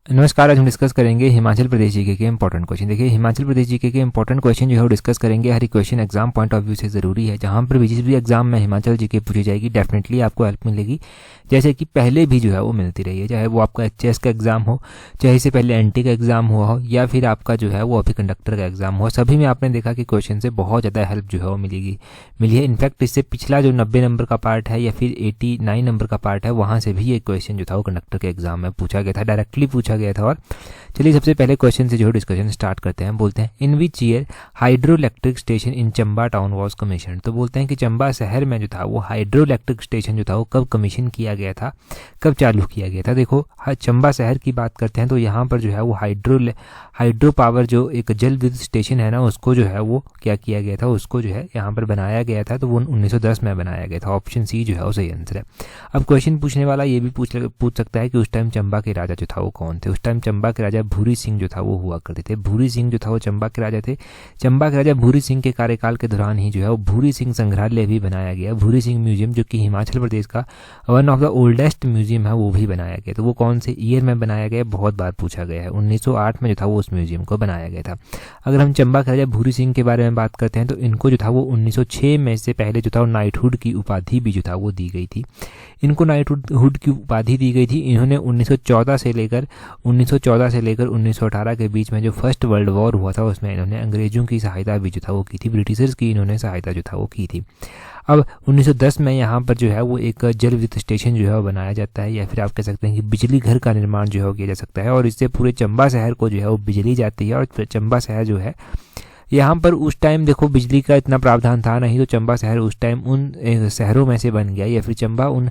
नमस्कार। आज हम डिस्कस करेंगे हिमाचल प्रदेश जीके के इंपॉर्टेंट क्वेश्चन। देखिए, हिमाचल प्रदेश जीके के इंपॉर्टेंट क्वेश्चन जो है वो डिस्कस करेंगे। हर एक question exam point of view से जरूरी है। जहां पर भी जिस भी एग्जाम में हिमाचल जीके पूछी जाएगी डेफिनेटली आपको हेल्प मिलेगी, जैसे कि पहले भी जो है वो मिलती रही है। चाहे वो आपका एचएएस का एग्जाम हो, चाहे इससे पहले एनटी का एग्जाम हुआ हो, या फिर आपका जो है वो अभी कंडक्टर का एग्जाम हो, सभी में आपने देखा कि क्वेश्चन से बहुत ज़्यादा हेल्प जो है वो मिली है। इनफैक्ट इससे पिछला जो 90 नंबर का पार्ट है या फिर 89 नंबर का पार्ट है, वहाँ से भी ये क्वेश्चन जो था वो कंडक्टर के एग्जाम में पूछा गया था, डायरेक्टली पूछा गया था। और चलिए सबसे पहले क्वेश्चन से जो डिस्कशन स्टार्ट करते हैं। बोलते हैं in which year hydro electric station in Chamba town was commission. तो बोलते हैं कि चंबा शहर में जो था वो हाइड्रो इलेक्ट्रिक स्टेशन जो था वो कब कमीशन किया गया था, कब चालू किया गया था। देखो, चंबा शहर की बात करते हैं तो यहाँ पर जो है वो हाइड्रो पावर जो एक जल विद्युत स्टेशन है ना, उसको जो है वो क्या किया गया था, उसको जो है यहाँ पर बनाया गया था। तो वो 1910 में बनाया गया था। ऑप्शन सी जो है वो सही आंसर है। अब क्वेश्चन पूछने वाला ये भी पूछ सकता है कि उस टाइम चंबा के राजा जो था वो कौन थे। उस टाइम चंबा के राजा भूरी सिंह जो था वो हुआ करते थे। भूरी सिंह जो था वो चंबा के राजा थे। चंबा के राजा भूरी सिंह के कार्यकाल के दौरान ही जो है वो भूरी सिंह संग्रहालय भी बनाया गया। भूरी सिंह म्यूजियम जो कि हिमाचल प्रदेश का one of the oldest museum है, वो भी बनाया गया। तो वो कौन से ईयर में बनाया गया, बहुत बार पूछा गया है। 1908 में जो था वो उस म्यूजियम को बनाया गया था। अगर हम चंबा के राजा भूरी सिंह के बारे में बात करते हैं तो इनको जो था वो 1906 में से पहले जो था वो नाइटहुड की उपाधि भी जो था वो दी गई थी। इनको नाइटहुड की उपाधि दी गई थी। इन्होंने 1914 से लेकर 1918 के बीच में जो फर्स्ट वर्ल्ड वॉर हुआ था उसमें इन्होंने अंग्रेजों की सहायता भी जो था वो की थी, ब्रिटिशर्स की इन्होंने सहायता जो था वो की थी। अब 1910 में यहाँ पर जो है वो एक जल विद्युत स्टेशन जो है वो बनाया जाता है, या फिर आप कह सकते हैं कि बिजली घर का निर्माण जो है वो किया जा सकता है, और इससे पूरे चंबा शहर को जो है वो बिजली जाती है। और चंबा शहर जो है यहाँ पर उस टाइम देखो बिजली का इतना प्रावधान था नहीं, तो चंबा शहर उस टाइम उन शहरों में से बन गया, या फिर चंबा उन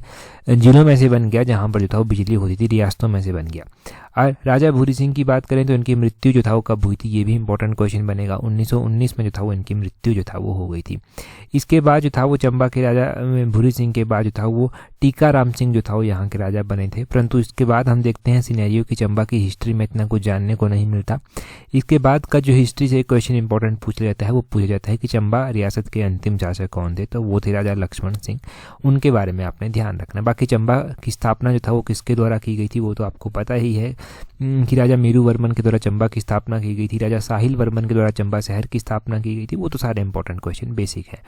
जिलों में से बन गया जहाँ पर जो था वो बिजली होती थी, रियासतों में से बन गया। और राजा भूरी सिंह की बात करें तो इनकी मृत्यु जो था वो कब हुई थी, ये भी इंपॉर्टेंट क्वेश्चन बनेगा। 1919 में जो था वो इनकी मृत्यु जो था वो हो गई थी। इसके बाद जो था वो चंबा के राजा भूरी सिंह के बाद जो था वो टीका राम सिंह जो था वो यहाँ के राजा बने थे। परंतु इसके बाद हम देखते हैं सिनेरियो की चंबा की हिस्ट्री में इतना कुछ जानने को नहीं मिलता। इसके बाद का जो हिस्ट्री से क्वेश्चन इंपॉर्टेंट पूछ जाता है, वो पूछा जाता है कि चंबा रियासत के अंतिम शासक कौन थे। तो वो थे राजा लक्ष्मण सिंह। उनके बारे में आपने ध्यान रखना। बाकी चंबा की स्थापना जो था वो किसके द्वारा की गई थी वो तो आपको पता ही है कि राजा मेरू वर्मन के द्वारा चंबा की स्थापना की गई थी। राजा साहिल वर्मन के द्वारा चंबा शहर की स्थापना की गई थी। वो तो सारे इंपॉर्टेंट क्वेश्चन बेसिक है।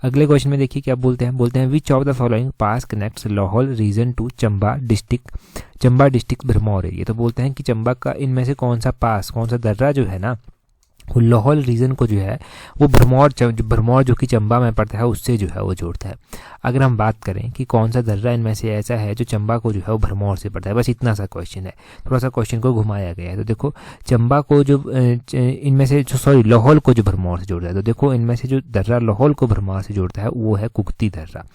अगले क्वेश्चन में देखिए क्या बोलते हैं which of the following pass connects Lahaul region to Chamba district Bharmour area. तो बोलते हैं कि चंबा का इनमें से कौन सा दर्रा जो है ना, वो लाहौल रीजन को जो है वो भरमौर जो कि चंबा में पड़ता है उससे जो है वो जोड़ता है। अगर हम बात करें कि कौन सा दर्रा इनमें से ऐसा है जो चंबा को जो है वो भरमौर से पड़ता है, बस इतना सा क्वेश्चन है। थोड़ा सा क्वेश्चन को घुमाया गया है। तो देखो चंबा को जो इनमें से लाहौल को जो भरमौर से जोड़ता है, तो देखो इनमें से जो दर्रा लाहौल को भरमौर से जोड़ता है वो है कुक्ती दर्रा।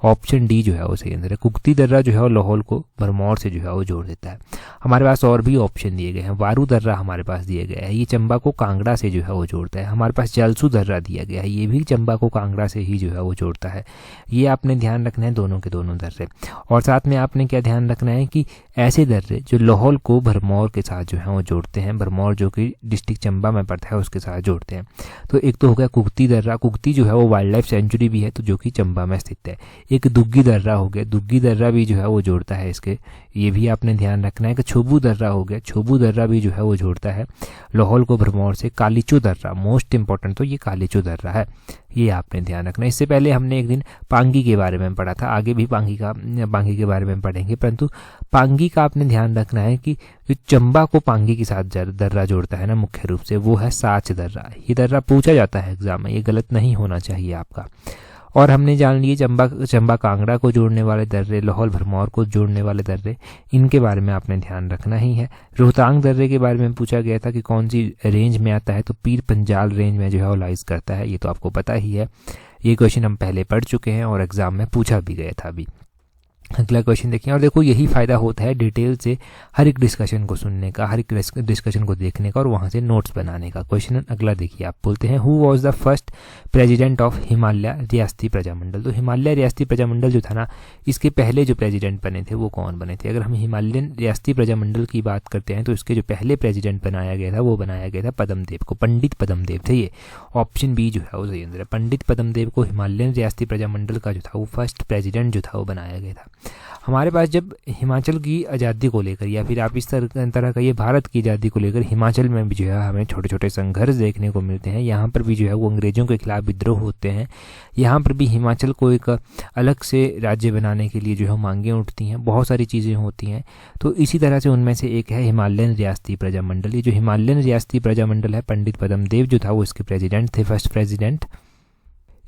ऑप्शन डी जो है वो सही आंसर है। कुक्ती दर्रा जो है वो लाहौल को भरमौर से जो है वो जोड़ देता है। हमारे पास और भी ऑप्शन दिए गए हैं। वारू दर्रा हमारे पास दिया गया है, ये चंबा को कांगड़ा से जो है वो जोड़ता है। हमारे पास जलसू दर्रा दिया गया है, ये भी चंबा को कांगड़ा से ही जो है वो जोड़ता है। ये आपने ध्यान रखना है दोनों के दोनों दर्रे। और साथ में आपने क्या ध्यान रखना है कि ऐसे दर्रे जो लाहौल को भरमौर के साथ जो है वो जोड़ते हैं, भरमौर जो कि डिस्ट्रिक्ट चंबा में पड़ता है उसके साथ जोड़ते हैं। तो एक तो हो गया कुक्ती दर्रा। कुक्ती जो है वो वाइल्ड लाइफ सेंचुरी भी है, तो जो कि चंबा में स्थित है। एक दुग्गी दर्रा हो गया, दुग्गी दर्रा भी जो है वो जोड़ता है इसके, ये भी आपने ध्यान रखना है। कि छोबू दर्रा हो गया, छोबू दर्रा भी जो है वो जोड़ता है लाहौल को भरमौर से। कालीचो दर्रा मोस्ट इंपॉर्टेंट, तो ये कालीचो दर्रा है, ये आपने ध्यान रखना। इससे पहले हमने एक दिन पांगी के बारे में पढ़ा था, आगे भी पांगी के बारे में पढ़ेंगे। परंतु पांगी का आपने ध्यान रखना है कि जो चंबा को पांगी के साथ दर्रा जोड़ता है ना मुख्य रूप से, वो है साच दर्रा। ये दर्रा पूछा जाता है एग्जाम में, ये गलत नहीं होना चाहिए आपका। और हमने जान लिए चंबा कांगड़ा को जोड़ने वाले दर्रे, लाहौल भरमौर को जोड़ने वाले दर्रे, इनके बारे में आपने ध्यान रखना ही है। रोहतांग दर्रे के बारे में पूछा गया था कि कौन सी रेंज में आता है, तो पीर पंजाल रेंज में जो है वो लाइज करता है, ये तो आपको पता ही है। ये क्वेश्चन हम पहले पढ़ चुके हैं और एग्जाम में पूछा भी गया था अभी। अगला क्वेश्चन देखिए। और देखो यही फायदा होता है डिटेल से हर एक डिस्कशन को सुनने का, हर एक डिस्कशन को देखने का और वहां से नोट्स बनाने का। क्वेश्चन अगला देखिए, आप बोलते हैं who was the first president of Himalaya रियासती प्रजामंडल। तो हिमालय रियासती प्रजामंडल जो था ना, इसके पहले जो प्रेसिडेंट बने थे वो कौन बने थे। अगर हम हिमालयन रियासती प्रजामंडल की बात करते हैं तो इसके जो पहले प्रेसिडेंट बनाया गया था वो बनाया गया था पद्मदेव को, पंडित पद्मदेव थे ये। ऑप्शन बी जो है वो सही आंसर है। पंडित पद्मदेव को हिमालयन रियासती प्रजामंडल का जो था वो फर्स्ट प्रेसिडेंट जो था वो बनाया गया था। हमारे पास जब हिमाचल की आज़ादी को लेकर या फिर आप इस तरह का ये भारत की आज़ादी को लेकर हिमाचल में भी जो है हमें छोटे छोटे संघर्ष देखने को मिलते हैं। यहाँ पर भी जो है वो अंग्रेज़ों के खिलाफ विद्रोह होते हैं। यहाँ पर भी हिमाचल को एक अलग से राज्य बनाने के लिए जो है मांगें उठती हैं, बहुत सारी चीज़ें होती हैं। तो इसी तरह से उनमें से एक है हिमालयन रियासती प्रजामंडल। ये जो हिमालयन रियासती प्रजामंडल है, पंडित पद्म देव जो था वो इसके प्रेसिडेंट थे, फर्स्ट प्रेसिडेंट।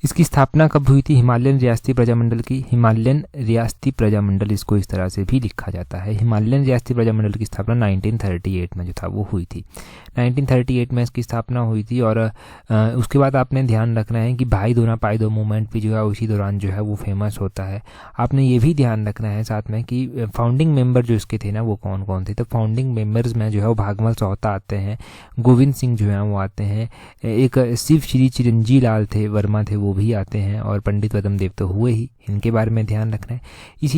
इसकी स्थापना कब हुई थी हिमालयन रियासती प्रजामंडल की? हिमालयन रियासती प्रजामंडल इसको इस तरह से भी लिखा जाता है। हिमालयन रियासती प्रजामंडल की स्थापना 1938 में जो था वो हुई थी। 1938 में इसकी स्थापना हुई थी। और उसके बाद आपने ध्यान रखना है कि भाई दो ना पाई दो मूवमेंट भी जो है उसी दौरान जो है वो फेमस होता है। आपने ये भी ध्यान रखना है साथ में कि फाउंडिंग मेंबर जो इसके थे ना वो कौन कौन थे। तो फाउंडिंग मेंबर्स में जो है वो भागमल सोहता आते हैं, गोविंद सिंह जो है वो आते हैं, एक शिव श्री चिरंजी लाल थे वर्मा थे वो भी आते हैं, और पंडित पद्म देव तो हुए ही, इनके बारे में ध्यान रखना है।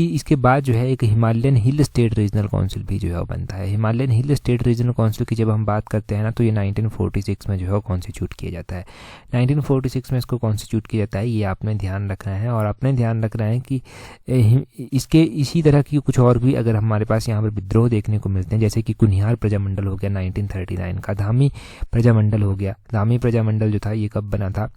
इसके बाद जो है एक Himalayan hill state regional council भी जो है बनता है। Himalayan hill state regional council की जब हम बात करते हैं ना तो ये 1946 में जो है कॉन्स्टिट्यूट किया जाता है। 1946 में इसको कॉन्स्टिट्यूट किया जाता है, ये आपने ध्यान रखना है। और आपने ध्यान रखना है कि इसके इसी तरह की कुछ और भी अगर हमारे पास यहाँ पर विद्रोह देखने को मिलते हैं, जैसे कि कुनिहार प्रजामंडल हो गया 1939 का, धामी प्रजामंडल हो गया। धामी प्रजामंडल जो था ये कब बना था?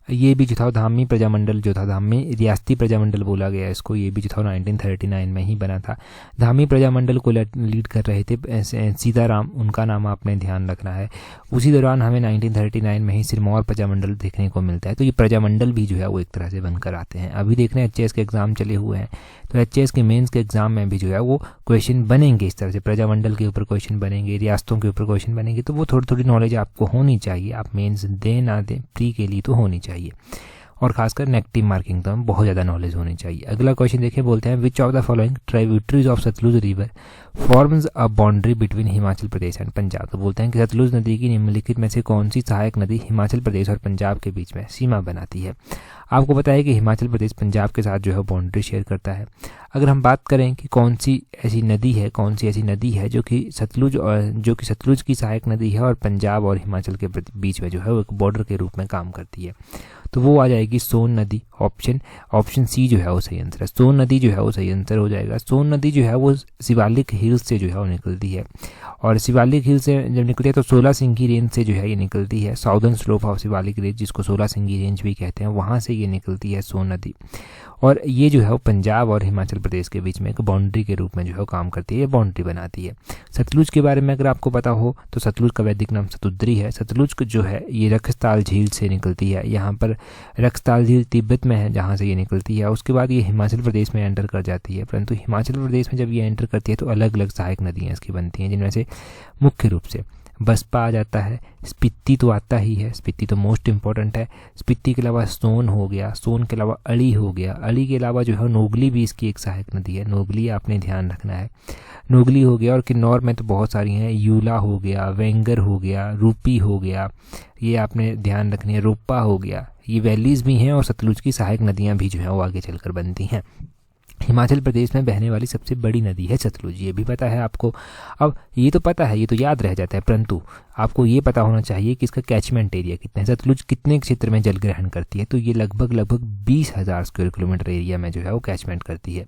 ये भी जो था धामी प्रजामंडल जो था, धामी रियासती प्रजामंडल बोला गया इसको, ये भी जो था 1939 में ही बना था। धामी प्रजामंडल को लीड कर रहे थे सीताराम, उनका नाम आपने ध्यान रखना है। उसी दौरान हमें 1939 में ही सिरमौर प्रजामंडल देखने को मिलता है। तो ये प्रजामंडल भी जो है वो एक तरह से बनकर आते हैं। अभी देख रहे हैं HAS के एग्ज़ाम चले हुए हैं, तो HAS के मेंस के एग्ज़ाम में भी जो है वो क्वेश्चन बनेंगे इस तरह से, प्रजामंडल के ऊपर क्वेश्चन बनेंगे, रियासतों के ऊपर क्वेश्चन बनेंगे। तो वो थोड़ी थोड़ी नॉलेज आपको होनी चाहिए, आप मेंस दें ना दें, प्री के लिए तो होनी चाहिए। और खासकर नेगेटिव मार्किंग तो हम बहुत ज़्यादा नॉलेज होनी चाहिए। अगला क्वेश्चन देखिए, बोलते हैं which of the following tributaries of Sutlej river forms a boundary between Himachal Pradesh and Punjab. तो बोलते हैं कि सतलुज नदी की निम्नलिखित में से कौन सी सहायक नदी हिमाचल प्रदेश और पंजाब के बीच में सीमा बनाती है। आपको पता है कि हिमाचल प्रदेश पंजाब के साथ जो है बाउंड्री शेयर करता है। अगर हम बात करें कि कौन सी ऐसी नदी है जो कि सतलुज की सहायक नदी है और पंजाब और हिमाचल के बीच में जो है वो एक बॉर्डर के रूप में काम करती है, तो वो आ जाएगी सोन नदी। ऑप्शन सी जो है वो सही आंसर है, सोन नदी जो है वो सही आंसर हो जाएगा। सोन नदी जो है वो शिवालिक हिल्स से जो है वो निकलती है, और शिवालिक हिल्स से जब निकलती है तो 16 सिंगी रेंज से जो है ये निकलती है। Southern slope of Shivalik range, जिसको 16 सिंगी रेंज भी कहते हैं, वहाँ से ये निकलती है सोन नदी। और ये जो है वो पंजाब और हिमाचल प्रदेश के बीच में एक बाउंड्री के रूप में जो है काम करती है, बाउंड्री बनाती है। सतलुज के बारे में अगर आपको पता हो तो सतलुज का वैदिक नाम सतुद्री है। सतलुज जो है ये रखसताल झील से निकलती है। यहाँ पर रखसताल झील तिब्बत में है जहाँ से ये निकलती है। उसके बाद ये हिमाचल प्रदेश में एंटर कर जाती है, परंतु हिमाचल प्रदेश में जब ये एंटर करती है तो अलग अलग सहायक नदियाँ इसकी बनती हैं, जिनमें से मुख्य रूप से बसपा आ जाता है, स्पीति तो आता ही है, स्पीति तो मोस्ट इंपॉर्टेंट है। स्पीति के अलावा सोन हो गया, सोन के अलावा अली हो गया, अली के अलावा जो है नोगली भी इसकी एक सहायक नदी है, नोगली आपने ध्यान रखना है, नोगली हो गया। और किन्नौर में तो बहुत सारी हैं, यूला हो गया, वेंगर हो गया, रूपी हो गया, ये आपने ध्यान रखनी है, रोपा हो गया। ये वैलीज़ भी हैं और सतलुज की सहायक नदियाँ भी जो हैं वो आगे चलकर बनती हैं। हिमाचल प्रदेश में बहने वाली सबसे बड़ी नदी है सतलुज, ये भी पता है आपको। अब ये तो पता है, ये तो याद रह जाता है, परंतु आपको ये पता होना चाहिए कि इसका कैचमेंट एरिया कितना है, सतलुज कितने क्षेत्र में जल ग्रहण करती है। तो ये लगभग 20,000 स्क्वायर किलोमीटर एरिया में जो है वो कैचमेंट करती है,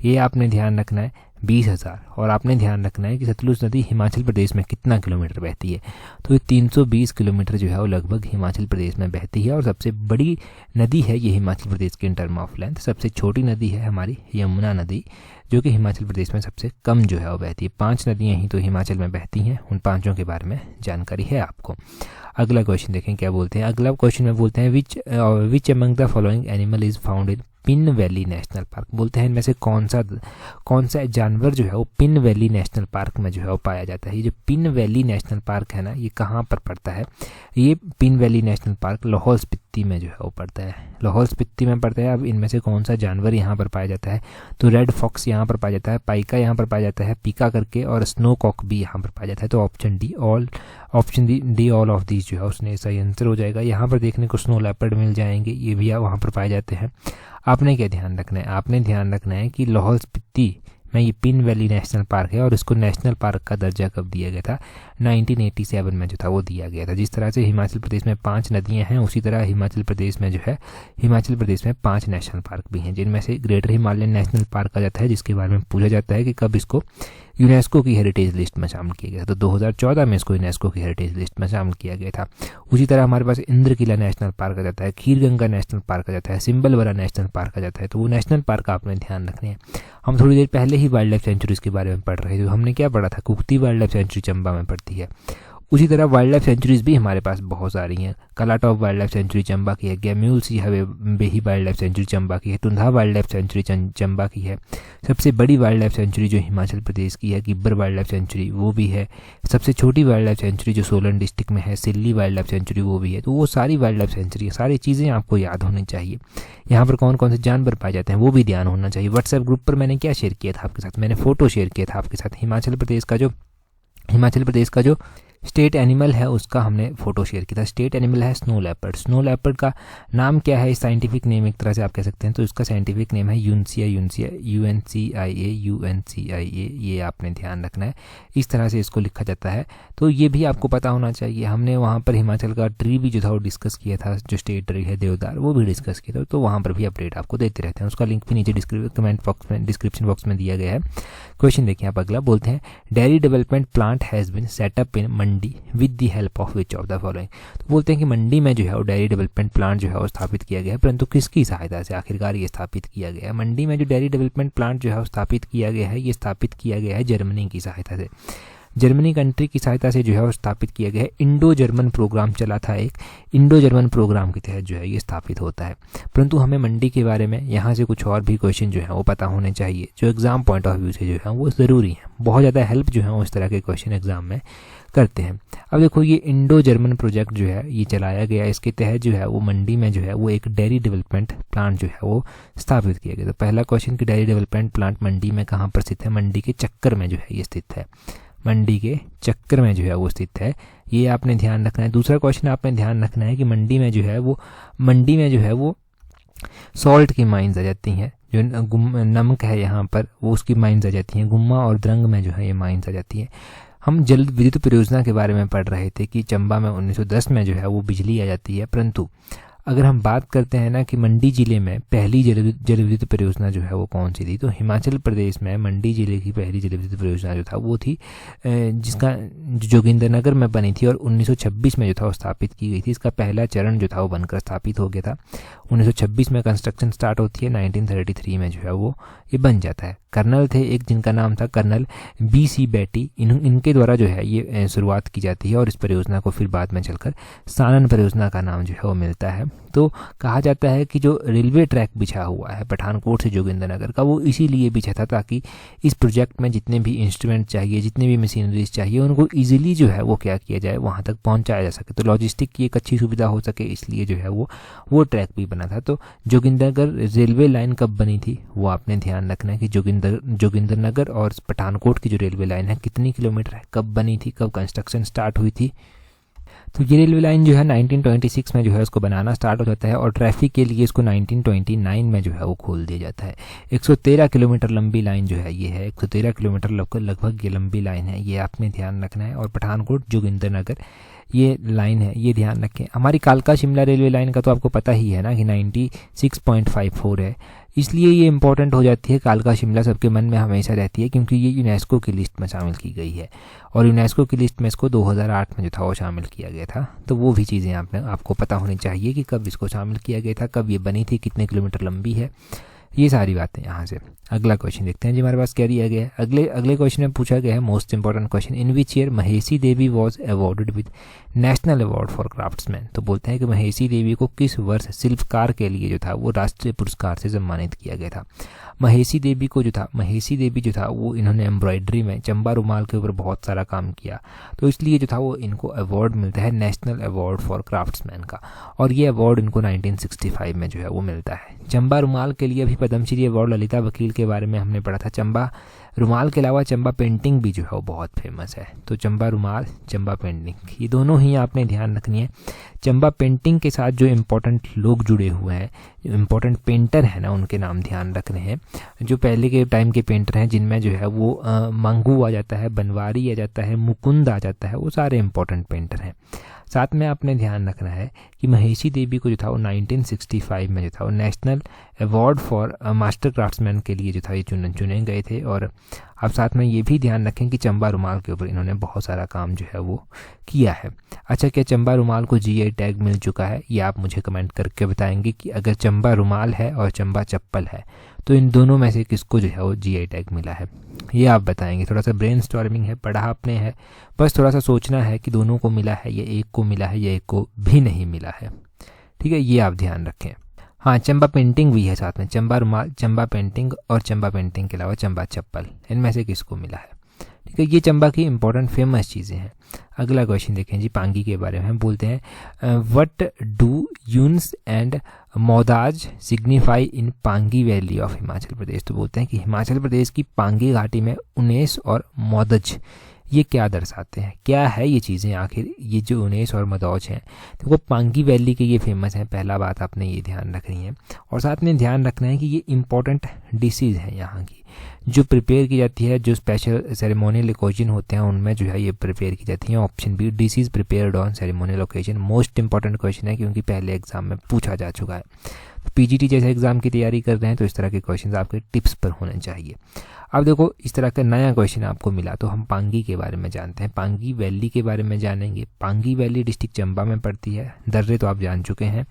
ये आपने ध्यान रखना है, 20,000। और आपने ध्यान रखना है कि सतलुज नदी हिमाचल प्रदेश में कितना किलोमीटर बहती है, तो ये 320 किलोमीटर जो है वो लगभग हिमाचल प्रदेश में बहती है। और सबसे बड़ी नदी है ये हिमाचल प्रदेश की इन टर्म ऑफ लेंथ। सबसे छोटी नदी है हमारी यमुना नदी, जो कि हिमाचल प्रदेश में सबसे कम जो है वो बहती है। 5 नदियाँ ही तो हिमाचल में बहती हैं, उन 5 के बारे में जानकारी है आपको। अगला क्वेश्चन देखें क्या बोलते हैं। अगला क्वेश्चन में बोलते हैं which among the following animal is found in pin valley national park. बोलते हैं इनमें से कौन सा जानवर जो है वो पिन वैली नेशनल पार्क में जो है वो पाया जाता है। ये जो पिन वैली नेशनल पार्क है ना, ये कहाँ पर पड़ता है? ये pin valley national park Lahaul Spiti में जो है वो पड़ता है, लाहौल स्पीति में पड़ता है। अब इनमें से कौन सा जानवर यहाँ पर पाया जाता है? तो रेड फॉक्स यहाँ पर पाया जाता है, पाइका यहाँ पर पाया जाता है, पीका करके, और स्नो कॉक भी यहाँ पर पाया जाता है। तो option D all of these जो है उसने सही आंसर हो जाएगा। यहाँ पर देखने को स्नो लेपर्ड मिल जाएंगे, ये भी वहाँ पर पाए जाते हैं। आपने क्या ध्यान रखना है? आपने ध्यान रखना है कि लाहौल स्पीति में ये पिन वैली नेशनल पार्क है और इसको नेशनल पार्क का दर्जा कब दिया गया था, 1987 में जो था वो दिया गया था। जिस तरह से हिमाचल प्रदेश में 5 नदियां हैं, उसी तरह हिमाचल प्रदेश में जो है हिमाचल प्रदेश में 5 नेशनल पार्क भी हैं, जिनमें से ग्रेटर हिमालयन नेशनल पार्क आ जाता है, जिसके बारे में पूछा जाता है कि कब इसको यूनेस्को की हेरिटेज लिस्ट में शामिल किया गया था। तो 2014 में इसको यूनेस्को की हेरिटेज लिस्ट में शामिल किया गया था। उसी तरह हमारे पास इंद्रकिला नेशनल पार्क आ जाता है, खीरगंगा नेशनल पार्क आ जाता है, सिंबलबरा नेशनल पार्क आ जाता है। तो वो नेशनल पार्क आपने ध्यान रखने हैं। हम थोड़ी देर पहले ही वाइल्ड लाइफ सेंचुरीज के बारे में पढ़ रहे थे, तो हमने क्या पढ़ा था, कुक्ती वाइल्ड लाइफ सेंचुरी चंबा में पड़ती है। उसी तरह वाइल्ड लाइफ सेंचुरीज भी हमारे पास बहुत सारी हैं। कलाटॉप वाइल्ड लाइफ सेंचुरी चंबा की है, गैम्यूल सी बेही वाइल्ड लाइफ सेंचुरी चंबा की है, टुंधा वाइल्ड लाइफ सेंचुरी चंबा की है। सबसे बड़ी वाइल्ड लाइफ सेंचुरी जो हिमाचल प्रदेश की है, गिब्बर वाइल्ड लाइफ सेंचुरी, वो भी है। सबसे छोटी वाइल्ड लाइफ सेंचुरी जो सोलन डिस्ट्रिक्ट में है, सिल्ली वाइल्ड लाइफ सेंचुरी, वो भी है। तो वो सारी वाइल्ड लाइफ सेंचुरी, सारी चीज़ें आपको याद होनी चाहिए। यहाँ पर कौन कौन से जानवर पाए जाते हैं वो भी ध्यान होना चाहिए। व्हाट्सएप ग्रुप पर मैंने क्या शेयर किया था आपके साथ, मैंने फोटो शेयर किया था आपके साथ। हिमाचल प्रदेश का जो स्टेट एनिमल है उसका हमने फोटो शेयर किया था। स्टेट एनिमल है स्नो लेपर्ड। स्नो लेपर्ड का नाम क्या है, साइंटिफिक नेम एक तरह से आप कह सकते हैं, तो इसका साइंटिफिक नेम है यूनसिया, UNCIA। ये आपने ध्यान रखना है, इस तरह से इसको लिखा जाता है। तो ये भी आपको पता होना चाहिए। हमने वहाँ पर हिमाचल का ट्री भी जो था वो डिस्कस किया था, जो स्टेट ट्री है देवदार, वो भी डिस्कस किया था। तो वहाँ पर भी अपडेट आपको देते रहते हैं। उसका लिंक भी नीचे डिस्क्रिप्शन बॉक्स में दिया गया है। क्वेश्चन देखिए आप अगला, बोलते हैं dairy development plant has been setup in Mandi with the help of which of the following. तो बोलते हैं कि मंडी में जो है वो डेयरी डेवलपमेंट प्लांट जो है वो स्थापित किया गया है, परंतु किसकी सहायता से आखिरकार ये स्थापित किया गया है। मंडी में जो डेयरी डेवलपमेंट प्लांट जो है वो स्थापित किया गया है, ये स्थापित किया गया है जर्मनी की सहायता से। जर्मनी कंट्री की सहायता से जो है वो स्थापित किया गया है। इंडो जर्मन प्रोग्राम चला था एक, इंडो जर्मन प्रोग्राम के तहत जो है ये स्थापित होता है। परंतु हमें मंडी के बारे में यहाँ से कुछ और भी क्वेश्चन जो है वो पता होने चाहिए, जो एग्जाम पॉइंट ऑफ व्यू से जो है वो ज़रूरी है। बहुत ज़्यादा हेल्प जो है वो इस तरह के क्वेश्चन एग्जाम में करते हैं। अब देखो ये इंडो जर्मन प्रोजेक्ट जो है ये चलाया गया, इसके तहत जो है वो मंडी में जो है वो एक डेयरी डेवलपमेंट प्लांट जो है वो स्थापित किया गया। तो पहला क्वेश्चन कि डेयरी डेवलपमेंट प्लांट मंडी में कहाँ पर स्थित है, मंडी के चक्कर में जो है ये स्थित है, मंडी के चक्कर में जो है वो स्थित है, ये आपने ध्यान रखना है। दूसरा क्वेश्चन आपने ध्यान रखना है कि मंडी में जो है वो सॉल्ट की माइंस आ जाती हैं, जो नमक है यहाँ पर वो उसकी माइंस आ जाती हैं। गुम्मा और द्रंग में जो है ये माइंस आ जाती हैं। हम जल विद्युत परियोजना के बारे में पढ़ रहे थे कि चंबा में 1910 में जो है वो बिजली आ जाती है, परंतु अगर हम बात करते हैं ना कि मंडी जिले में पहली जल विद्युत परियोजना जो है वो कौन सी थी, तो हिमाचल प्रदेश में मंडी जिले की पहली जल विद्युत परियोजना जो था वो थी जिसका जोगिंद्रनगर में बनी थी और 1926 में जो था वो स्थापित की गई थी। इसका पहला चरण जो था वो बनकर स्थापित हो गया था। 1926 में कंस्ट्रक्शन स्टार्ट होती है, 1933 में जो है वो ये बन जाता है। कर्नल थे एक जिनका नाम था कर्नल BC बेटी, इनके द्वारा जो है ये शुरुआत की जाती है और इस परियोजना को फिर बाद में चलकर सानन परियोजना का नाम जो है वो मिलता है। तो कहा जाता है कि जो रेलवे ट्रैक बिछा हुआ है पठानकोट से जोगिंद्रनगर का, वो इसीलिए बिछा था ताकि इस प्रोजेक्ट में जितने भी इंस्ट्रूमेंट चाहिए, जितने भी मशीनरीज चाहिए, उनको ईजिली जो है वो क्या किया जाए, वहाँ तक पहुँचाया जा सके। तो लॉजिस्टिक की एक अच्छी सुविधा हो सके, इसलिए जो है वो ट्रैक भी बना था। तो जोगिंद्रनगर रेलवे लाइन कब बनी थी वो आपने ध्यान रखना है कि जोगिंद्रनगर और पठानकोट की जो रेलवे लाइन है कितनी किलोमीटर है, कब बनी थी, कब कंस्ट्रक्शन स्टार्ट हुई थी। तो ये रेलवे लाइन जो है 1926 में जो है उसको बनाना स्टार्ट हो जाता है और ट्रैफिक के लिए इसको 1929 में जो है वो खोल दिया जाता है। 113 किलोमीटर लंबी लाइन जो है ये है, 113 किलोमीटर लगभग ये लंबी लाइन है, ये आपने ध्यान रखना है। और पठानकोट जोगिंद्रनगर ये लाइन है, ये ध्यान रखें। हमारी कालका शिमला रेलवे लाइन का तो आपको पता ही है ना कि 96.54 है, इसलिए ये इंपॉर्टेंट हो जाती है। कालका शिमला सबके मन में हमेशा रहती है क्योंकि ये यूनेस्को की लिस्ट में शामिल की गई है और यूनेस्को की लिस्ट में इसको 2008 में जो था वो शामिल किया गया था। तो वो भी चीज़ें आपको पता होनी चाहिए कि कब इसको शामिल किया गया था, कब ये बनी थी, कितने किलोमीटर लंबी है, ये सारी बातें यहाँ से। अगला क्वेश्चन देखते हैं जी हमारे पास क्या दिया गया है। अगले क्वेश्चन में पूछा गया है most important question, in which year Maheshi Devi was awarded with national award for craftsman. तो बोलते हैं कि महेशी देवी को किस वर्ष शिल्पकार के लिए जो था वो राष्ट्रीय पुरस्कार से सम्मानित किया गया था। महेशी देवी जो था वो इन्होंने एम्ब्रॉयडरी में चंबा रुमाल के ऊपर बहुत सारा काम किया, तो इसलिए जो था वो इनको अवार्ड मिलता है नेशनल अवार्ड फॉर क्राफ्ट्समैन का, और ये अवार्ड इनको 1965 में जो है वो मिलता है। चंबा रुमाल के लिए अभी भी पद्मश्री अवार्ड ललिता वकील के बारे में हमने पढ़ा था। चंबा रुमाल के अलावा चंबा पेंटिंग भी जो है वो बहुत फेमस है। तो चंबा रुमाल, चंबा पेंटिंग, ये दोनों ही आपने ध्यान रखनी है। चंबा पेंटिंग के साथ जो इम्पोर्टेंट लोग जुड़े हुए हैं, जो इम्पोर्टेंट पेंटर हैं ना, उनके नाम ध्यान रखने हैं। जो पहले के टाइम के पेंटर हैं जिनमें जो है वो मंगू आ जाता है, बनवारी आ जाता है, मुकुंद आ जाता है, वो सारे इम्पोर्टेंट पेंटर हैं। साथ में आपने ध्यान रखना है कि महेशी देवी को जो था वो 1965 में जो था वो national award for master craftsman के लिए जो था ये चुने गए थे। और आप साथ में ये भी ध्यान रखें कि चंबा रुमाल के ऊपर इन्होंने बहुत सारा काम जो है वो किया है। अच्छा, क्या चंबा रुमाल को जीआई टैग मिल चुका है? ये आप मुझे कमेंट करके बताएंगे कि अगर चंबा रुमाल है और चंबा चप्पल है तो इन दोनों में से किसको जो है वो जीआई टैग मिला है, ये आप बताएंगे। थोड़ा सा ब्रेनस्टॉर्मिंग है, पढ़ा आपने है, बस थोड़ा सा सोचना है कि दोनों को मिला है या एक को मिला है या एक को भी नहीं मिला है। ठीक है, ये आप ध्यान रखें। हाँ, चंबा पेंटिंग भी है साथ में, चंबा रुमाल, चंबा पेंटिंग और चंबा पेंटिंग के अलावा चंबा चप्पल, इनमें से किसको मिला है? ठीक है, ये चंबा की इंपॉर्टेंट फेमस चीज़ें हैं। अगला क्वेश्चन देखें जी, पांगी के बारे में बोलते हैं, what do Yuns and Modas signify in Pangi valley of Himachal Pradesh? तो बोलते हैं कि हिमाचल प्रदेश की पांगी घाटी में उनेस और मोदज ये क्या दर्शाते हैं, क्या है ये चीज़ें आखिर? ये जो उनेस और मदौज हैं तो वो पांगी वैली के ये फेमस हैं, पहला बात आपने ये ध्यान रखनी है। और साथ में ध्यान रखना है कि ये इंपॉर्टेंट डिशेज़ हैं यहाँ की, जो प्रिपेयर की जाती है, जो स्पेशल सेरेमोनियल ओकेजन होते हैं उनमें जो है ये प्रिपेयर की जाती हैं। Option B, dishes prepared on ceremonial occasion, most important question है क्योंकि पहले एग्जाम में पूछा जा चुका है। पीजीटी जैसे एग्जाम की तैयारी कर रहे हैं तो इस तरह के क्वेश्चन आपके टिप्स पर होने चाहिए। अब देखो, इस तरह का नया क्वेश्चन आपको मिला तो हम पांगी के बारे में जानते हैं, पांगी वैली के बारे में जानेंगे। पांगी वैली डिस्ट्रिक्ट चंबा में पड़ती है, दर्रे तो आप जान चुके हैं।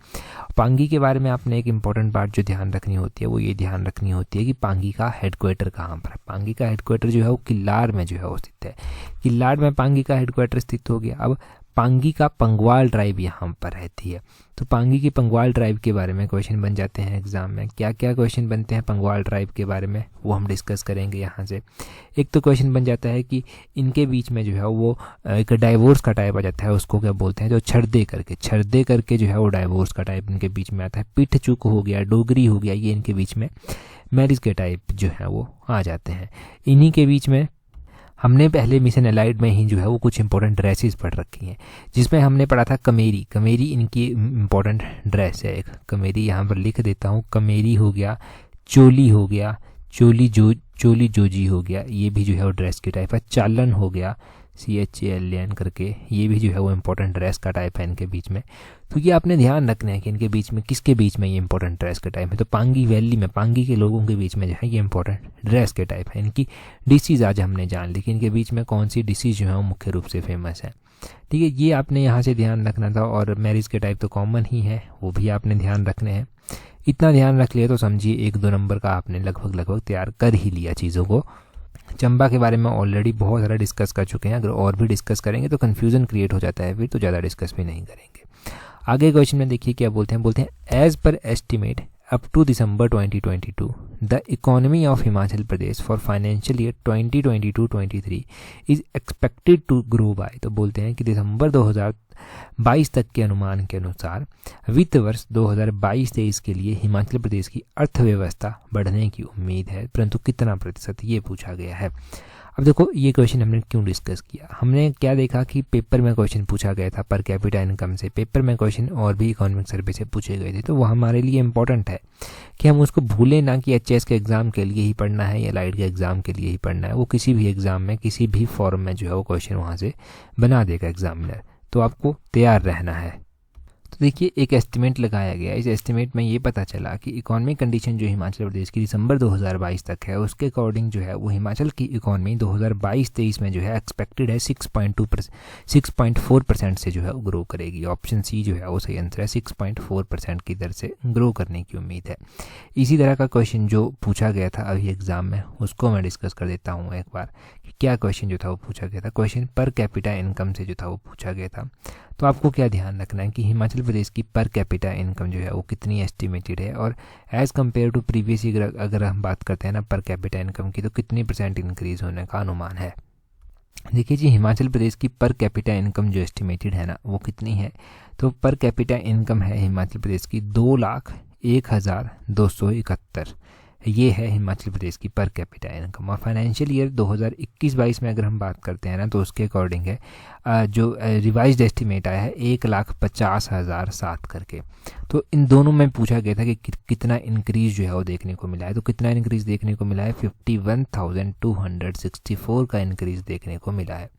पांगी के बारे में आपने एक इंपॉर्टेंट बात जो ध्यान रखनी होती है वो ये ध्यान रखनी होती है कि पांगी का हेडक्वार्टर कहाँ पर है। पांगी का हेडक्वार्टर जो है वो किल्लार में जो है वो स्थित है। किल्लार में पांगी का हेडक्वार्टर स्थित हो गया। अब पांगी का पंगवाल ट्राइब यहाँ पर रहती है, तो पांगी की पंगवाल ट्राइब के बारे में क्वेश्चन बन जाते हैं एग्जाम में। क्या क्या क्वेश्चन बनते हैं पंगवाल ट्राइब के बारे में वो हम डिस्कस करेंगे यहाँ से। एक तो क्वेश्चन बन जाता है कि इनके बीच में जो है वो एक डाइवोर्स का टाइप आ जाता है, उसको क्या बोलते हैं, जो छर्दे करके जो है वो डाइवोर्स का टाइप इनके बीच में आता है। पिठ चुक हो गया, डोगरी हो गया, ये इनके बीच में मैरिज के टाइप जो है वो आ जाते हैं। इन्हीं के बीच में हमने पहले मिशन एलाइड में ही जो है वो कुछ इंपॉर्टेंट ड्रेसेस पढ़ रखी हैं, जिसमें हमने पढ़ा था कमेरी। कमेरी इनकी इंपॉर्टेंट ड्रेस है एक, कमेरी यहाँ पर लिख देता हूँ। कमेरी हो गया, चोली हो गया, चोली जोजी हो गया, ये भी जो है वो ड्रेस की टाइप है। चालन हो गया, CHALN करके, ये भी जो है वो इंपॉर्टेंट ड्रेस का टाइप है इनके बीच में। तो ये आपने ध्यान रखना है कि इनके बीच में किसके बीच में ये इंपॉर्टेंट ड्रेस का टाइप है। तो पांगी वैली में पांगी के लोगों के बीच में जो है ये इंपॉर्टेंट ड्रेस के टाइप है। इनकी डिशेज आज हमने जान ली कि इनके बीच में कौन सी डिशेज जो है वो मुख्य रूप से फेमस है। ठीक है, ये आपने यहाँ से ध्यान रखना था। और मैरिज के टाइप तो कॉमन ही है, वो भी आपने ध्यान रखने हैं। इतना ध्यान रख लिया तो समझिए 1-2 नंबर का आपने लगभग तैयार कर ही लिया चीज़ों को। चंबा के बारे में ऑलरेडी बहुत ज़्यादा डिस्कस कर चुके हैं, अगर और भी डिस्कस करेंगे तो कन्फ्यूज़न क्रिएट हो जाता है, फिर तो ज़्यादा डिस्कस भी नहीं करेंगे। आगे क्वेश्चन में देखिए क्या बोलते हैं as per estimate up to December 2022 the economy of Himachal Pradesh for financial year 2022-23 is expected to grow by. तो बोलते हैं कि दिसंबर 2022 तक के अनुमान के अनुसार वित्त वर्ष 2022-23 के लिए हिमाचल प्रदेश की अर्थव्यवस्था बढ़ने की उम्मीद है, परंतु कितना प्रतिशत, ये पूछा गया है। अब देखो, ये क्वेश्चन हमने क्यों डिस्कस किया, हमने क्या देखा कि पेपर में क्वेश्चन पूछा गया था पर कैपिटा इनकम से, पेपर में क्वेश्चन और भी इकोनॉमिक सर्वे से पूछे गए थे, तो वो हमारे लिए इंपॉर्टेंट है कि हम उसको भूलें ना कि HS के एग्ज़ाम के लिए ही पढ़ना है या लाइट के एग्ज़ाम के लिए ही पढ़ना है। वो किसी भी एग्ज़ाम में किसी भी फॉर्म में जो है वो क्वेश्चन वहाँ से बना देगा एग्जामिनर, तो आपको तैयार रहना है। तो देखिए, एक एस्टिमेट लगाया गया, इस एस्टिमेट में ये पता चला कि इकोनॉमिक कंडीशन जो हिमाचल प्रदेश की दिसंबर 2022 तक है, उसके अकॉर्डिंग जो है वो हिमाचल की इकोनॉमी 2022-23 में जो है एक्सपेक्टेड है 6.4% से जो है वो ग्रो करेगी। ऑप्शन सी जो है वो सही आंसर है, 6.4% की दर से ग्रो करने की उम्मीद है। इसी तरह का क्वेश्चन जो पूछा गया था अभी एग्जाम में, उसको मैं डिस्कस कर देता हूँ एक बार कि क्या क्वेश्चन जो था वो पूछा गया था। क्वेश्चन पर कैपिटा इनकम से जो था वो पूछा गया था। तो आपको क्या ध्यान रखना है कि हिमाचल प्रदेश की पर कैपिटा इनकम जो है वो कितनी एस्टिमेटेड है, और as compare to previous year अगर हम बात करते हैं ना पर कैपिटा इनकम की, तो कितनी % इंक्रीज होने का अनुमान है। देखिए जी, हिमाचल प्रदेश की पर कैपिटा इनकम जो एस्टिमेटेड है ना वो कितनी है, तो पर कैपिटा इनकम है हिमाचल प्रदेश की 2,61,000 1271, ये है हिमाचल प्रदेश की पर कैपिटा इनकम। और फाइनेंशियल ईयर 2021-22 में अगर हम बात करते हैं ना, तो उसके अकॉर्डिंग है जो रिवाइज्ड एस्टिमेट आया है 1,50,007 करके। तो इन दोनों में पूछा गया था कि कितना इंक्रीज जो है वो देखने को मिला है। तो कितना इंक्रीज देखने को मिला है? 51,264 का इंक्रीज देखने को मिला है।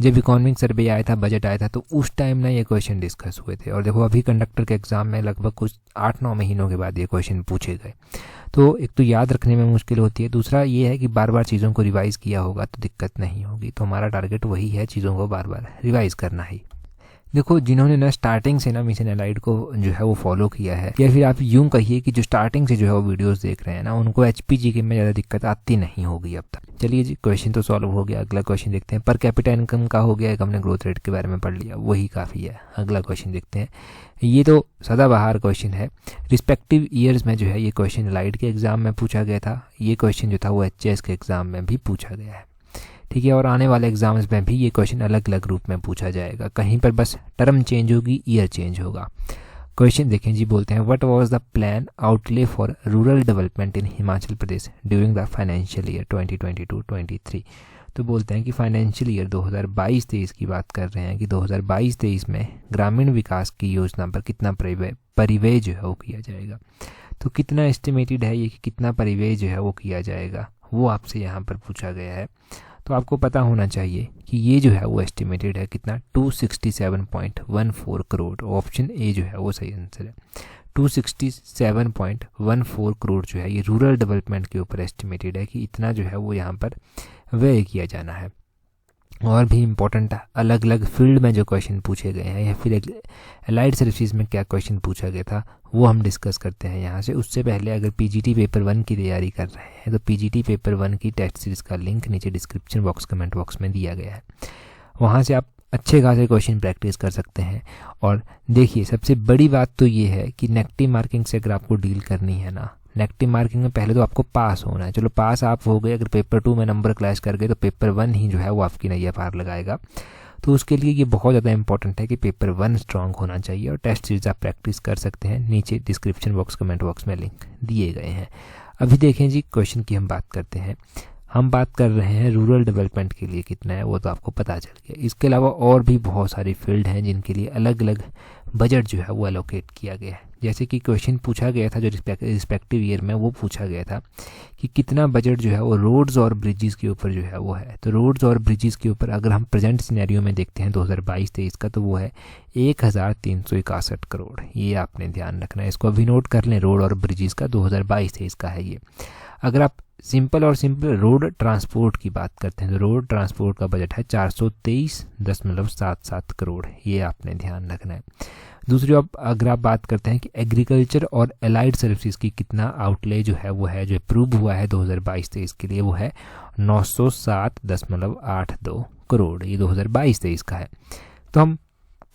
जब इकोनॉमिक सर्वे आया था, बजट आया था, तो उस टाइम ना ये क्वेश्चन डिस्कस हुए थे। और देखो अभी कंडक्टर के एग्ज़ाम में लगभग कुछ 8-9 महीनों के बाद ये क्वेश्चन पूछे गए। तो एक तो याद रखने में मुश्किल होती है, दूसरा ये है कि बार बार चीज़ों को रिवाइज किया होगा तो दिक्कत नहीं होगी। तो हमारा टारगेट वही है, चीज़ों को बार बार रिवाइज करना ही। देखो जिन्होंने ना स्टार्टिंग से ना मिशन एलाइड को जो है वो फॉलो किया है, या फिर आप यूं कहिए कि जो स्टार्टिंग से जो है वो वीडियोस देख रहे हैं ना, उनको HPGK में ज़्यादा दिक्कत आती नहीं होगी अब तक। चलिए जी, क्वेश्चन तो सॉल्व हो गया। अगला क्वेश्चन देखते हैं। पर कैपिटा इनकम का हो गया, एक हमने ग्रोथ रेट के बारे में पढ़ लिया, वही काफ़ी है। अगला क्वेश्चन देखते हैं। ये तो सदाबहार क्वेश्चन है। रिस्पेक्टिव ईयर्स में जो है ये क्वेश्चन एलाइड के एग्ज़ाम में पूछा गया था। ये क्वेश्चन जो था वो HS के एग्ज़ाम में भी पूछा गया है, ठीक है। और आने वाले एग्जाम्स में भी ये क्वेश्चन अलग अलग रूप में पूछा जाएगा। कहीं पर बस टर्म चेंज होगी, ईयर चेंज होगा। क्वेश्चन देखें जी, बोलते हैं what was the plan outlay for rural development in Himachal Pradesh during the financial year 2022-23। तो बोलते हैं कि फाइनेंशियल ईयर 2022-23 की बात कर रहे हैं कि 2022-23 में ग्रामीण विकास की योजना पर कितना परिव्यय जो है वो किया जाएगा। तो कितना एस्टिमेटेड है ये कि कितना परिव्यय जो है वो किया जाएगा, वो आपसे यहाँ पर पूछा गया है। तो आपको पता होना चाहिए कि ये जो है वो एस्टिमेटेड है कितना, 267.14 करोड़। ऑप्शन ए जो है वो सही आंसर है। 267.14 करोड़ जो है ये रूरल डेवलपमेंट के ऊपर एस्टिमेटेड है कि इतना जो है वो यहाँ पर व्यय किया जाना है। और भी इम्पोर्टेंट अलग अलग फील्ड में जो क्वेश्चन पूछे गए हैं, या फिर एलाइड सर्विसेज में क्या क्वेश्चन पूछा गया था, वो हम डिस्कस करते हैं यहाँ से। उससे पहले अगर PGT पेपर 1 की तैयारी कर रहे हैं तो PGT पेपर 1 की टेस्ट सीरीज़ का लिंक नीचे डिस्क्रिप्शन बॉक्स, कमेंट बॉक्स में दिया गया है। वहाँ से आप अच्छे खासे क्वेश्चन प्रैक्टिस कर सकते हैं। और देखिए सबसे बड़ी बात तो ये है कि नेगेटिव मार्किंग से अगर आपको डील करनी है ना, नेगेटिव मार्किंग में पहले तो आपको पास होना है। चलो पास आप हो गए, अगर पेपर 2 में नंबर क्लैश कर गए तो पेपर 1 ही जो है वो आपकी नैया पार लगाएगा। तो उसके लिए ये बहुत ज़्यादा इंपॉर्टेंट है कि पेपर 1 स्ट्रांग होना चाहिए। और टेस्ट सीरीज आप प्रैक्टिस कर सकते हैं, नीचे डिस्क्रिप्शन बॉक्स, कमेंट बॉक्स में लिंक दिए गए हैं। अभी देखें जी, क्वेश्चन की हम बात करते हैं। हम बात कर रहे हैं रूरल डेवलपमेंट के लिए कितना है, वो तो आपको पता चल गया। इसके अलावा और भी बहुत सारी फील्ड हैं जिनके लिए अलग अलग बजट जो है वो एलोकेट किया गया है। जैसे कि क्वेश्चन पूछा गया था जो रिस्पेक्टिव ईयर में, वो पूछा गया था कि कितना बजट जो है वो रोड्स और ब्रिजेस के ऊपर जो है वो है। तो रोड्स और ब्रिजेस के ऊपर अगर हम प्रेजेंट सिनेरियो में देखते हैं 2022-23 का, तो वो है 1,361 करोड़। ये आपने ध्यान रखना है, इसको अभी नोट कर लें। रोड और ब्रिजेस का 2022-23 का है ये। अगर आप सिंपल रोड ट्रांसपोर्ट की बात करते हैं तो रोड ट्रांसपोर्ट का बजट है 423.77 करोड़। ये आपने ध्यान रखना है। दूसरी अगर आप बात करते हैं कि एग्रीकल्चर और एलाइड सर्विसेज की कितना आउटले जो है वो है, जो अप्रूव हुआ है 2022-23 के लिए, वो है 907.82 करोड़। ये 2022-23 का है। तो हम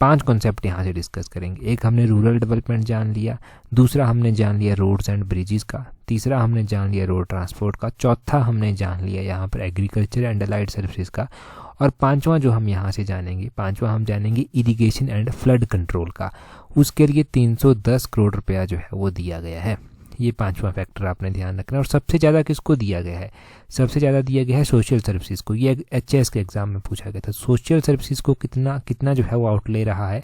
5 कॉन्सेप्ट यहाँ से डिस्कस करेंगे। एक हमने रूरल डेवलपमेंट जान लिया, दूसरा हमने जान लिया रोड्स एंड ब्रिजेस का, तीसरा हमने जान लिया रोड ट्रांसपोर्ट का, चौथा हमने जान लिया यहाँ पर एग्रीकल्चर एंड एलाइड सर्विसेज का, और पांचवा जो हम यहाँ से जानेंगे, हम जानेंगे इरिगेशन एंड फ्लड कंट्रोल का। उसके लिए 310 करोड़ रुपया जो है वो दिया गया है। ये 5वां फैक्टर आपने ध्यान रखना है। और सबसे ज़्यादा किसको दिया गया है? सबसे ज़्यादा दिया गया है सोशल सर्विसेज को। ये HS के एग्जाम में पूछा गया था। सोशल सर्विसेज को कितना जो है वो आउटले रहा है,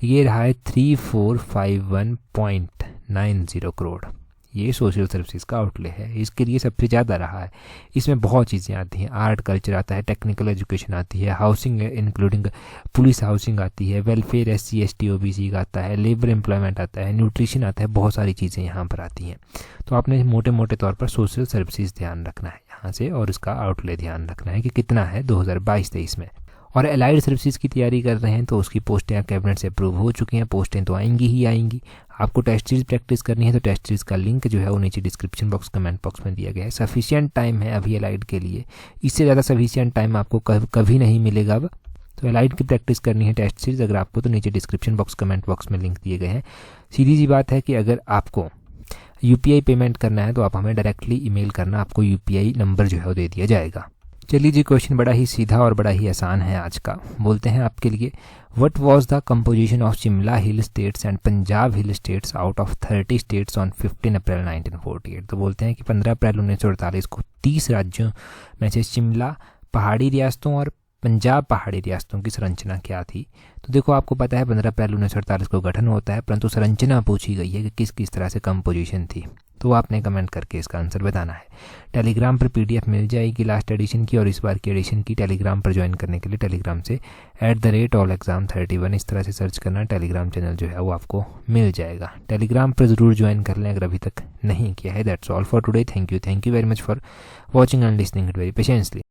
ये रहा है 3451.90 करोड़। ये सोशल सर्विसेज का आउटले है, इसके लिए सबसे ज़्यादा रहा है। इसमें बहुत चीज़ें आती हैं, आर्ट कल्चर आता है, टेक्निकल एजुकेशन आती है, हाउसिंग इंक्लूडिंग पुलिस हाउसिंग आती है, वेलफेयर SC ST OBC का आता है, लेबर एम्प्लॉयमेंट आता है, न्यूट्रिशन आता है, बहुत सारी चीज़ें यहाँ पर आती हैं। तो आपने मोटे मोटे तौर पर सोशल सर्विसेज ध्यान रखना है यहाँ से, और इसका आउटले ध्यान रखना है कि कितना है 2022-23 में। और एलाइड सर्विसेज की तैयारी कर रहे हैं तो उसकी पोस्टें कैबिनेट से अप्रूव हो चुकी हैं। पोस्टें तो आएंगी ही आएंगी। आपको टेस्ट सीरीज प्रैक्टिस करनी है तो टेस्ट सीरीज का लिंक जो है वो नीचे डिस्क्रिप्शन बॉक्स, कमेंट बॉक्स में दिया गया है। सफिशिएंट टाइम है अभी एलाइड के लिए, इससे ज़्यादा सफिशिएंट टाइम आपको कभी नहीं मिलेगा अब। तो एलाइड की प्रैक्टिस करनी है टेस्ट सीरीज अगर आपको, तो नीचे डिस्क्रिप्शन बॉक्स, कमेंट बॉक्स में लिंक दिए गए हैं। सीधी सी बात है कि अगर आपको UPI पेमेंट करना है तो आप हमें डायरेक्टली ईमेल करना, आपको UPI नंबर जो है वो दे दिया जाएगा। चलिए जी, क्वेश्चन बड़ा ही सीधा और बड़ा ही आसान है आज का। बोलते हैं आपके लिए, what was the composition of Shimla hill states and Punjab hill states out of 30 states on 15 अप्रैल 1948। तो बोलते हैं कि 15 अप्रैल 1948 को 30 राज्यों में से शिमला पहाड़ी रियासतों और पंजाब पहाड़ी रियासतों की संरचना क्या थी। तो देखो, आपको पता है 15 अप्रैल 1948 को गठन होता है, परंतु संरचना पूछी गई है कि किस किस तरह से कंपोजिशन थी। तो आपने कमेंट करके इसका आंसर बताना है। टेलीग्राम पर पीडीएफ मिल जाएगी लास्ट एडिशन की और इस बार की एडिशन की। टेलीग्राम पर ज्वाइन करने के लिए टेलीग्राम से @allexam31 इस तरह से सर्च करना, टेलीग्राम चैनल जो है वो आपको मिल जाएगा। टेलीग्राम पर ज़रूर ज्वाइन कर लें अगर अभी तक नहीं किया है। That's all for today. Thank you very much for watching and listening it very patiently.